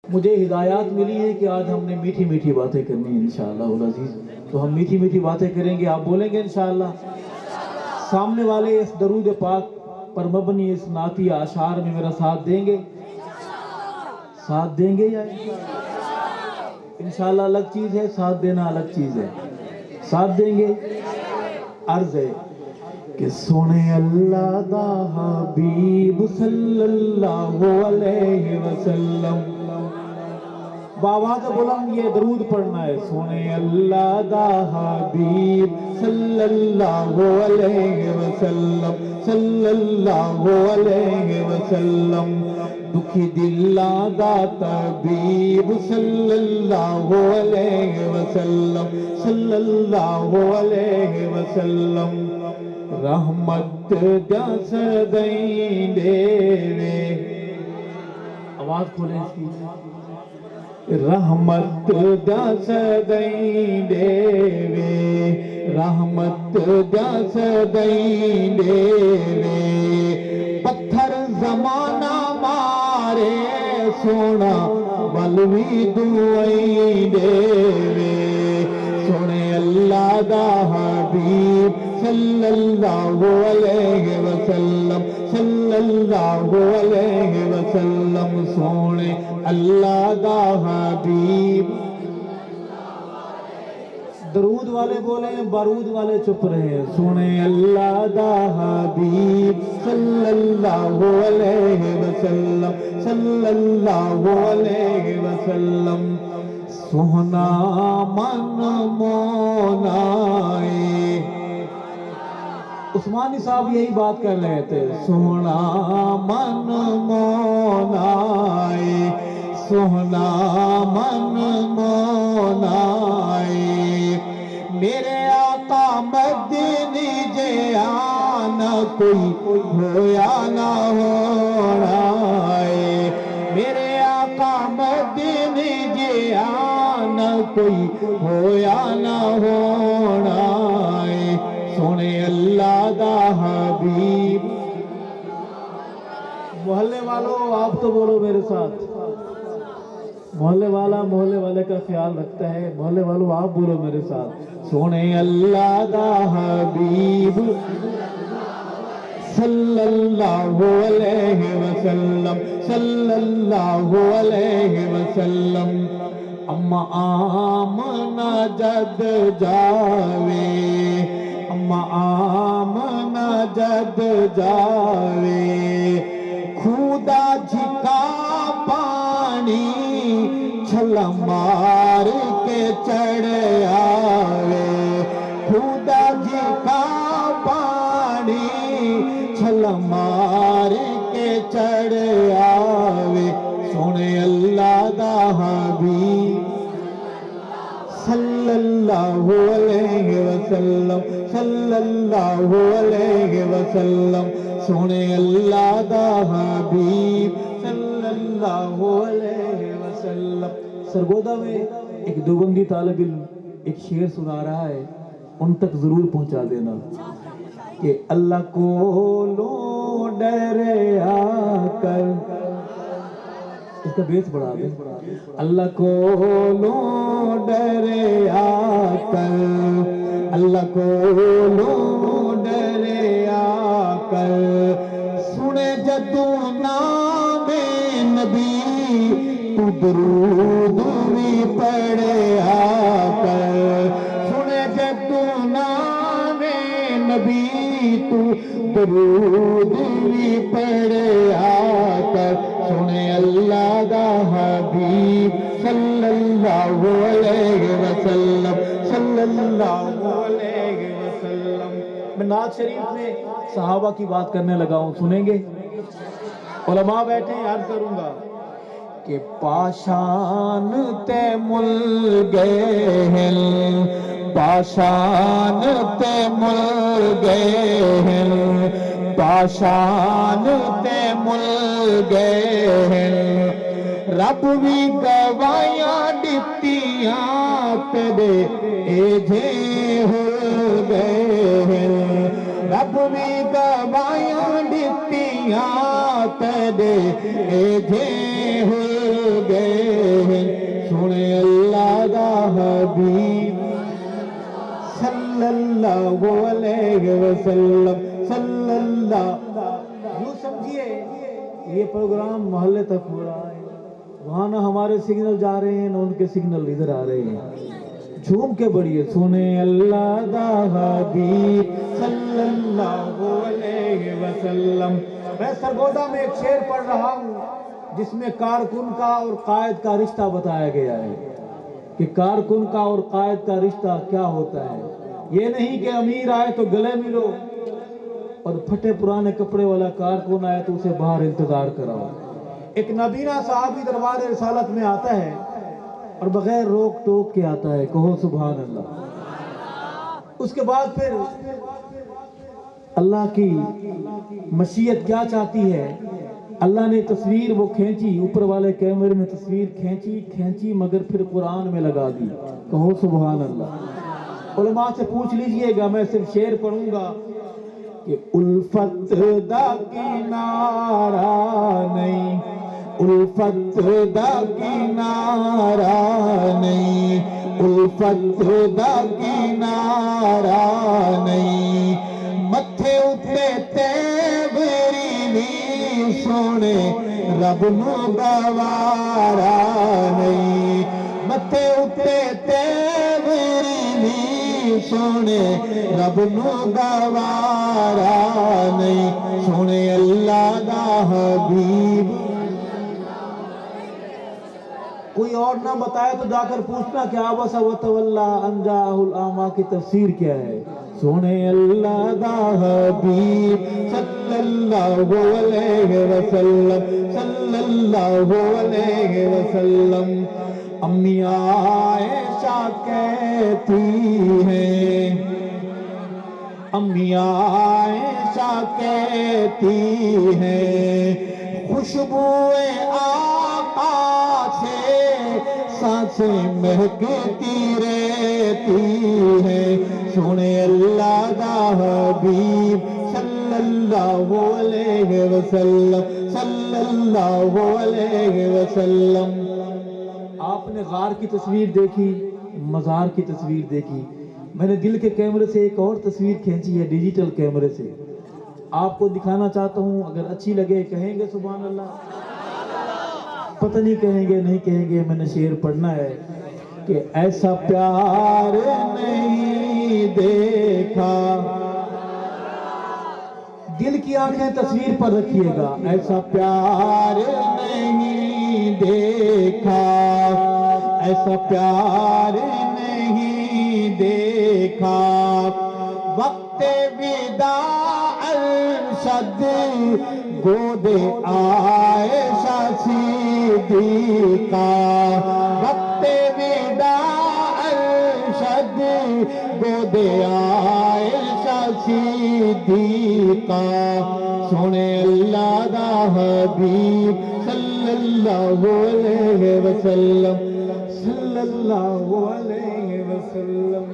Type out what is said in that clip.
مجھے ہدایات ملی ہے کہ آج ہم نے میٹھی میٹھی باتیں کرنی ہیں انشاءاللہ العزیز، تو ہم میٹھی میٹھی باتیں کریں گے، آپ بولیں گے انشاءاللہ؟ سامنے والے اس درود پاک پر مبنی اس نعتیہ اشعار میں میرا ساتھ دیں گے؟ ساتھ دیں گے یا انشاءاللہ الگ چیز ہے، ساتھ دینا الگ چیز ہے، ساتھ دیں گے؟ عرض ہے کہ سونے اللہ دا حبیب صلی اللہ علیہ وسلم، بآواز بلند یہ درود پڑھنا ہے، سونے اللہ دا حبیب صلی اللہ علیہ وسلم، صلی اللہ علیہ وسلم، دکھی دلاں دا طبیب صلی اللہ علیہ وسلم، صلی اللہ علیہ وسلم، رحمت دا سدائیں دے، آواز کھولیں اس کی، رحمت دا سدائیں دے، رحمت دا سدائیں دے، پتھر زمانہ مارے سونا بلوی دعائیں دے، سونے اللہ دا حبیب صلی اللہ علیہ وسلم، صلی اللہ علیہ وسلم، سونے اللہ دا حبیب، درود والے بولیں، بارود والے چپ رہے، سونے اللہ دا حبیب صلی اللہ علیہ وسلم، صلی اللہ علیہ وسلم، سونا من مونائے، عثمانی صاحب یہی بات کر رہے تھے، سونا من مونائے، سونا من مونائے، میرے آقا مدنی جے آنا کوئی ہویا نہ ہونا ہے، میرے آقا مدنی جے آنا کوئی ہویا نہ ہونا ہے، سونے اللہ دا حبیب، محلے والوں آپ تو بولو میرے ساتھ، محلے والا محلے والے کا خیال رکھتا ہے، محلے والوں آپ بولو میرے ساتھ، سونے اللہ دا حبیب صلی اللہ علیہ وسلم، صلی اللہ علیہ وسلم، اما آمنہ جد جاوے، اما آمنہ جد جاوے، خدا جھکا پانی چھلا مار کے چڑھ آوے، خدا جھکا پانی چھلا مار کے چڑھ آوے، سونے اللہ دا حبیب صلی اللہ علیہ وسلم، صلی اللہ علیہ وسلم، سونے اللہ دا حبیب صلی اللہ علیہ وسلم۔ سرگودا میں ایک دیوبندی طالب علم ایک شعر سنا رہا ہے، ان تک ضرور پہنچا دینا کہ اللہ کو لو ڈرے آ کر، اس کا بیس بڑھا دیں، اللہ کو لو ڈرے آ کر، اللہ کو لو ڈرے آ کر، سنے جدو نام نبی تو درود بھی پڑھے آ کر، سنے جدو نام نبی تو درود بھی پڑھے آ کر، سنے اللہ دا حبیب صلی اللہ علیہ وسلم، صلی اللہ علیہ وسلم۔ میں نعت شریف میں صحابہ کی بات کرنے لگا ہوں، سنیں گے؟ علماء بیٹھے ہیں، یاد کروں گا کہ پاشان تے مل گئے ہیں، پاشان تے مل گئے ہیں، پاشان تے مل گئے ہیں، رب بھی گواہیاں دتیاں تیرے ایجھے ہو گئے ہیں، رب بھی گواہیاں دتیاں تیرے ایجھے ہو گئے ہیں سونے اللہ دا حبیب صلی اللہ علیہ وسلم صلی اللہ. یوں سمجھیے یہ پروگرام محلے تک ہو رہا ہے, وہاں نہ ہمارے سگنل جا رہے ہیں نہ ان کے سگنل ادھر آ رہے ہیں. جھوم کے بڑھیے سونے اللہ دا حبیب صلی اللہ علیہ وسلم. میں سرگودا میں ایک شعر پڑھ رہا ہوں جس میں کارکن کا اور قائد کا رشتہ بتایا گیا ہے کہ کارکن کا اور قائد کا رشتہ کیا ہوتا ہے. یہ نہیں کہ امیر آئے تو گلے ملو اور پھٹے پرانے کپڑے والا کارکن آئے تو اسے باہر انتظار کراؤ. ایک نبینا صحابی دربار رسالت میں آتا ہے اور بغیر روک ٹوک کے آتا ہے, کہو سبحان اللہ. اس کے بعد پھر اللہ کی مشیت کیا چاہتی ہے, اللہ نے تصویر وہ کھینچی, اوپر والے کیمرے نے تصویر کھینچی مگر پھر قرآن میں لگا دی, کہو سبحان اللہ. علماء سے پوچھ لیجئے گا, میں صرف شعر پڑھوں گا کہ الفت دا کنارہ نہیں, الفت دا کنارہ نہیں, الفت دا کنارہ نہیں, متھے اتے تیوری نہیں سونے رب نو گوارا نہیں, متھے اتے تیوری نہیں سونے رب نو گوارا نہیں, سونے اللہ دا حبیب. کوئی اور نہ بتائے تو جا کر پوچھنا کہ عبس وتولی ان جاءہ الاعمی کی تفسیر کیا ہے. سونے اللہ دا حبیب صلی اللہ علیہ وسلم صلی اللہ علیہ وسلم. امی عائشہ کہتی ہیں, امی عائشہ کہتی ہیں خوشبوئے آقا سے سانسیں مہکتی رہتی ہیں. سونے اللہ دا حبیب صلی اللہ علیہ وسلم صلی اللہ علیہ وسلم. آپ نے غار کی تصویر دیکھی, مزار کی تصویر دیکھی, میں نے دل کے کیمرے سے ایک اور تصویر کھینچی ہے ڈیجیٹل کیمرے سے, آپ کو دکھانا چاہتا ہوں. اگر اچھی لگے کہیں گے سبحان اللہ, پتہ نہیں کہیں گے نہیں کہیں گے. میں نے شعر پڑھنا ہے کہ ایسا پیار نہیں دیکھا, دل کی آنکھیں تصویر پر رکھیے گا, ایسا پیار نہیں دیکھا, ایسا پیار نہیں دیکھا, وقت وداع ارشد گود عائشہ صدیقہ, وقت وداع ارشد گود عائشہ صدیقہ. سونے اللہ دا حبیب صلی اللہ علیہ وسلم صلی اللہ علیہ وسلم.